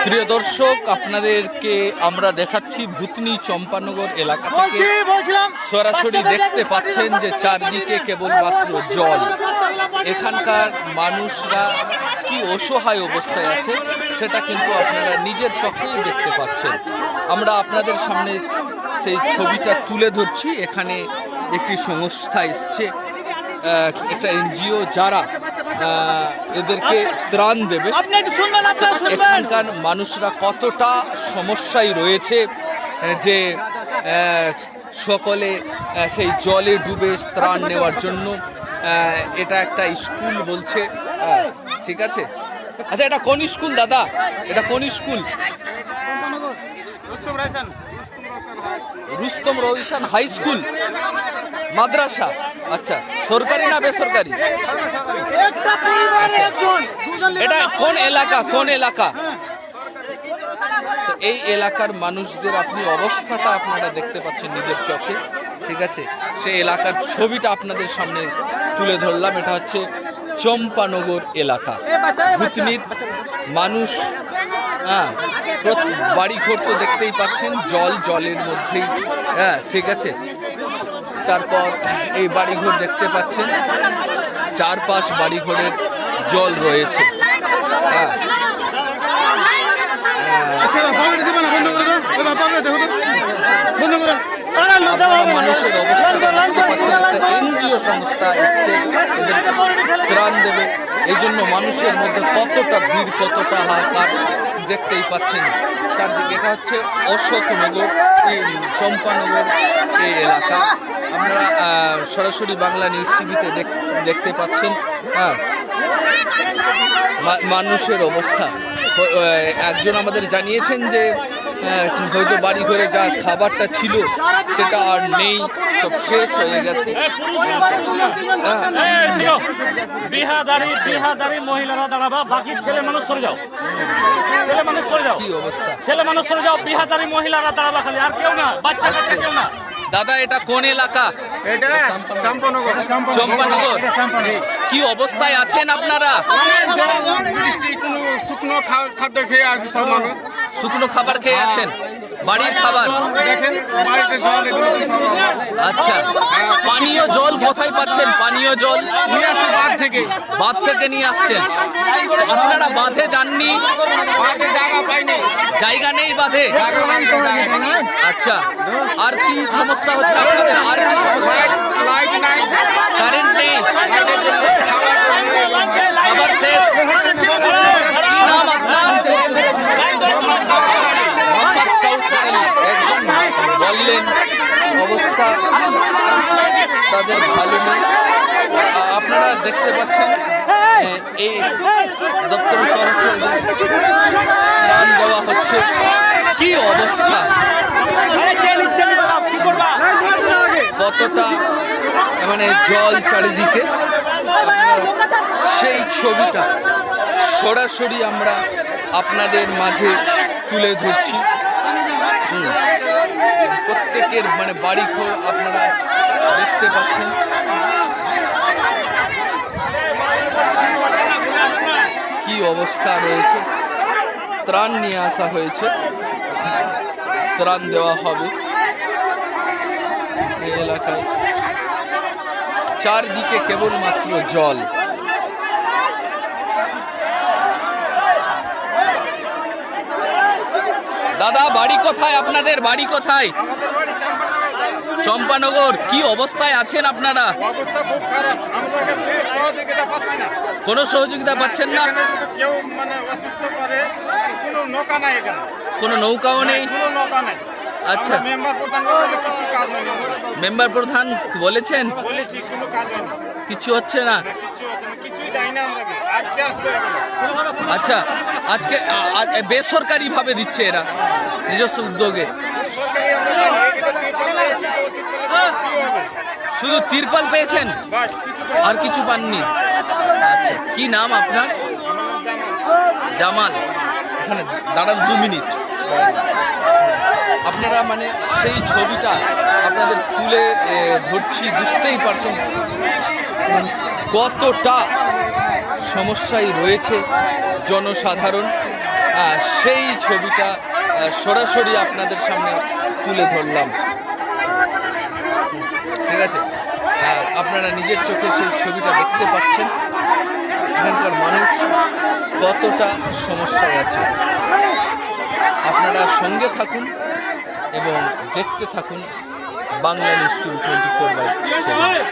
প্রিয় দর্শক, আপনাদেরকে আমরা দেখাচ্ছি ভূতনি চম্পানগর এলাকা থেকে। সরাসরি দেখতে পাচ্ছেন যে চারদিকে কেবলমাত্র জল। এখানকার মানুষরা কি অসহায় অবস্থায় আছে সেটা কিন্তু আপনারা নিজের চোখেই দেখতে পাচ্ছেন। আমরা আপনাদের সামনে সেই ছবিটা তুলে ধরছি। এখানে একটি সংস্থা এসছে, একটা এনজিও, যারা এদেরকে ত্রাণ দেবে। এখানকার মানুষরা কতটা সমস্যায় রয়েছে যে সকলে সেই জলে ডুবে ত্রাণ নেওয়ার জন্য। এটা একটা স্কুল বলছে, ঠিক আছে। আচ্ছা, এটা কোন স্কুল দাদা? এটা কোন school? Rustam Roshan high school মাদ্রাসা। আচ্ছা, সরকারি না বেসরকারি? এটা কোন এলাকা? কোন এলাকা? তো এই এলাকার মানুষদের আপনি অবস্থাটা আপনারা দেখতে পাচ্ছেন নিজের চোখে, ঠিক আছে। সেই এলাকার ছবিটা আপনাদের সামনে তুলে ধরলাম। এটা হচ্ছে চম্পানগর এলাকা, ভূতনির মানুষ। বাড়িঘর তো দেখতেই পাচ্ছেন, জলের মধ্যেই, ঠিক আছে। তারপর এই বাড়িঘর দেখতে পাচ্ছেন, চারপাশ বাড়িঘরের জল রয়েছে। মানুষের অবস্থা এনজিও সংস্থা এসছে, এদের ত্রাণ দেবে। এই জন্য মানুষের মধ্যে কতটা ভিড়, কতটা হাহাকার দেখতেই পাচ্ছেন চারদিকে। এটা হচ্ছে অশোকনগর, চম্পানগর এই এলাকা। আপনারা সরাসরি বাংলা নিউজ টিভিতে দেখতে পাচ্ছেন মানুষের অবস্থা। একজন আমাদের জানিয়েছেন যে হয়তো বাড়ি ঘরে যা খাবারটা ছিল সেটা আর নেই, সব শেষ হয়ে গেছে। বিহাদারি মহিলারা দাঁড়াবা, বাকি ছেলে মানুষ সরে যাও, ছেলে মানুষ সরে যাও। কি অবস্থা? ছেলে মানুষ সরে যাও, বিহাদারি মহিলারা দাঁড়াবা খালি, আর কেউ না, বাচ্চা কাচ্চা কেউ না। দাদা, এটা কোন এলাকা? চম্পানগর। চম্পানগর। কি অবস্থায় আছেন আপনারা? শুকনো খাদ্য খেয়ে আছে সব মানুষ। শুকনো খাবার খেয়ে আছেন? বাড়ির খাবার? দেখেন বাড়িতে জল, আচ্ছা, পানীয় জল কোথায় পাচ্ছেন? পানীয় জল নিয়ে আসছে বাঁধ থেকে। বাঁধ থেকে নিয়ে আসছেন? আপনারা বাঁধে যাননি? বাঁধে জায়গা পাইনি, জায়গা নেই বাঁধে? আচ্ছা, আর কি সমস্যা হচ্ছে আপনাদের? আর কি সমস্যা? লাইট নাই, কারেন্ট নেই, খাবার শেষ। কি নাম আপনার? মোহাম্মদ কাউসার আলী। একজন বললেন অবস্থা তাদের ভালো নেই। আপনারা দেখতে পাচ্ছেন এই দপ্তরের তরফে ত্রাণ দেওয়া হচ্ছে। কি অবস্থা, কতটা মানে জল চারিদিকে। সেই ছবিটা সরাসরি আমরা আপনাদের মাঝে তুলে ধরছি। প্রত্যেকের মানে বাড়িঘর আপনারা দেখতে পাচ্ছেন। কি অবস্থা রয়েছে। ত্রাণ নিয়ে আসা হয়েছে, ত্রাণ দেওয়া হবে এই এলাকায়। চারদিকে কেবলমাত্র জল। দাদা, বাড়ি কোথায় আপনাদের? বাড়ি কোথায়? চম্পানগর। কি অবস্থায় আছেন আপনারা? কোনো সহযোগিতা পাচ্ছেন না? কোনো নৌকাও নেই? আচ্ছা, মেম্বার প্রধান বলেছেন কিছু হচ্ছে না? আচ্ছা, আজকে বেসরকারি ভাবে দিচ্ছে এরা, নিজস্ব উদ্যোগে। শুধু তিরপাল পেয়েছেন, আর কিছু পাননি? আচ্ছা, কি নাম আপনার? জামাল। এখানে দাঁড়ান 2 মিনিট। আপনারা মানে সেই ছবিটা আপনাদের তুলে ধরছি, বুঝতেই পারছেন কতটা সমস্যায় রয়েছে জনসাধারণ। সেই ছবিটা সরাসরি আপনাদের সামনে তুলে ধরলাম। ঠিক আছে, আপনারা নিজের চোখে সেই ছবিটা দেখতে পাচ্ছেন এখানকার মানুষ কতটা সমস্যায় আছে। আপনারা সঙ্গে থাকুন এবং দেখতে থাকুন বাংলা নিউজ 24/7।